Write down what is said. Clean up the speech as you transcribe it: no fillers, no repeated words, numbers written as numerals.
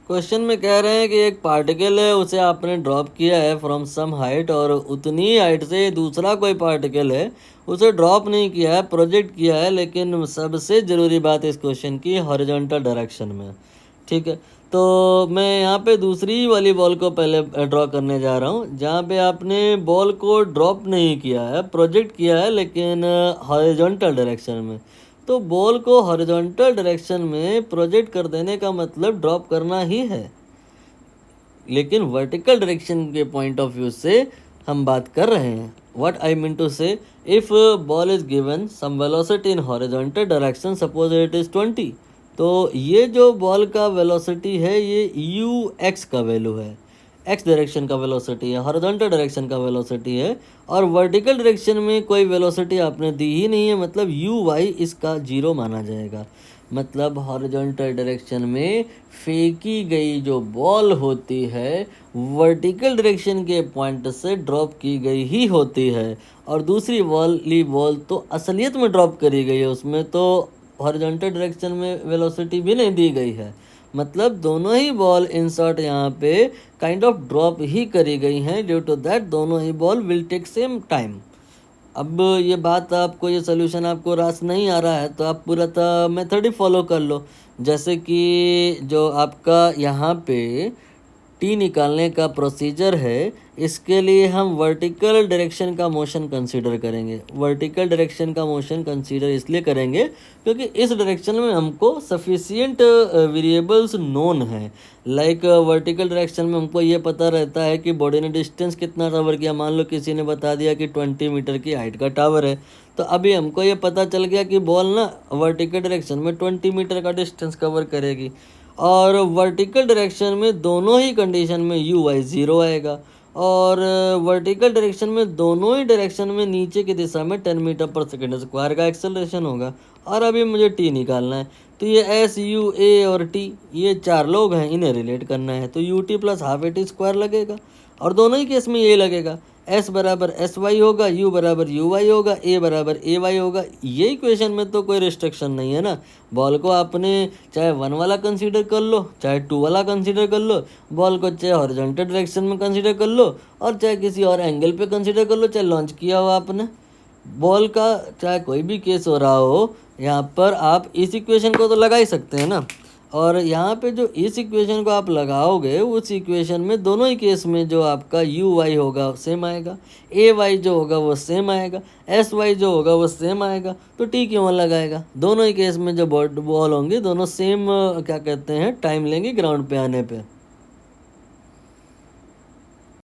Question में कह रहे हैं कि एक पार्टिकल है, उसे आपने ड्रॉप किया है फ्रॉम सम हाइट, और उतनी ही हाइट से दूसरा कोई पार्टिकल है, उसे ड्रॉप नहीं किया है, प्रोजेक्ट किया है, लेकिन सबसे ज़रूरी बात इस क्वेश्चन की हॉरिजॉन्टल डायरेक्शन में। ठीक है, तो मैं यहाँ पे दूसरी वाली बॉल को पहले ड्रॉ करने जा रहा हूँ, जहाँ पे आपने बॉल को ड्रॉप नहीं किया है, प्रोजेक्ट किया है, लेकिन हॉरिजॉन्टल डायरेक्शन में। तो बॉल को हॉरिजॉन्टल डायरेक्शन में प्रोजेक्ट कर देने का मतलब ड्रॉप करना ही है, लेकिन वर्टिकल डायरेक्शन के पॉइंट ऑफ व्यू से हम बात कर रहे हैं। What I mean to say, if ball is given some velocity in horizontal direction, suppose it is 20, तो ये जो बॉल का वेलोसिटी है ये यू एक्स का वैल्यू है, एक्स डायरेक्शन का वेलोसिटी है, हॉरिजॉन्टल डायरेक्शन का वेलोसिटी है, और वर्टिकल डायरेक्शन में कोई वेलोसिटी आपने दी ही नहीं है, मतलब यू वाई इसका जीरो माना जाएगा। मतलब हॉरिजॉन्टल डायरेक्शन में फेंकी गई जो बॉल होती है वर्टिकल डायरेक्शन के पॉइंट से ड्रॉप की गई ही होती है, और दूसरी वाली बॉल तो असलियत में ड्रॉप करी गई है, उसमें तो हॉरिजॉन्टल डायरेक्शन में वेलोसिटी भी नहीं दी गई है। मतलब दोनों ही बॉल इन शॉर्ट यहाँ पे काइंड ऑफ ड्रॉप ही करी गई हैं, ड्यू टू दैट दोनों ही ball will take same time. अब ये बात आपको, ये सोल्यूशन आपको रास नहीं आ रहा है तो आप पूरा मेथड ही फॉलो कर लो। जैसे कि जो आपका यहाँ पे टी निकालने का प्रोसीजर है, इसके लिए हम वर्टिकल डायरेक्शन का मोशन कंसीडर करेंगे। वर्टिकल डायरेक्शन का मोशन कंसीडर इसलिए करेंगे क्योंकि इस डायरेक्शन में हमको सफिशिएंट वेरिएबल्स नोन है। लाइक वर्टिकल डायरेक्शन में हमको ये पता रहता है कि बॉडी ने डिस्टेंस कितना कवर किया। मान लो किसी ने बता दिया कि 20 मीटर की हाइट का टावर है, तो अभी हमको ये पता चल गया कि बॉल ना वर्टिकल डायरेक्शन में 20 मीटर का डिस्टेंस कवर करेगी, और वर्टिकल डायरेक्शन में दोनों ही कंडीशन में यू वाई ज़ीरो आएगा, और वर्टिकल डायरेक्शन में दोनों ही डायरेक्शन में नीचे की दिशा में 10 मीटर पर सेकेंड स्क्वायर का एक्सेलरेशन होगा। और अभी मुझे टी निकालना है, तो ये एस यू ए और टी, ये चार लोग हैं, इन्हें रिलेट करना है, तो U T plus half A T square लगेगा, और दोनों ही केस में ये लगेगा। एस बराबर एस वाई होगा, यू बराबर यू वाई होगा, ए बराबर ए वाई होगा। ये इक्वेशन में तो कोई रिस्ट्रिक्शन नहीं है ना। बॉल को आपने चाहे 1 वाला कंसीडर कर लो, चाहे 2 वाला कंसीडर कर लो, बॉल को चाहे हॉरिजॉन्टल डायरेक्शन में कंसीडर कर लो, और चाहे किसी और एंगल पे कंसीडर कर लो, चाहे लॉन्च किया हो आपने बॉल का, चाहे कोई भी केस हो रहा हो, यहाँ पर आप इस इक्वेशन को तो लगा ही सकते हैं ना। और यहाँ पे जो इस इक्वेशन को आप लगाओगे, उस इक्वेशन में दोनों ही केस में जो आपका यू वाई होगा सेम आएगा, ए वाई जो होगा वो सेम आएगा, एस वाई जो होगा वो सेम आएगा, तो टी क्यों लगाएगा। दोनों ही केस में जो बॉल होंगी दोनों सेम क्या कहते हैं टाइम लेंगे ग्राउंड पे आने पे।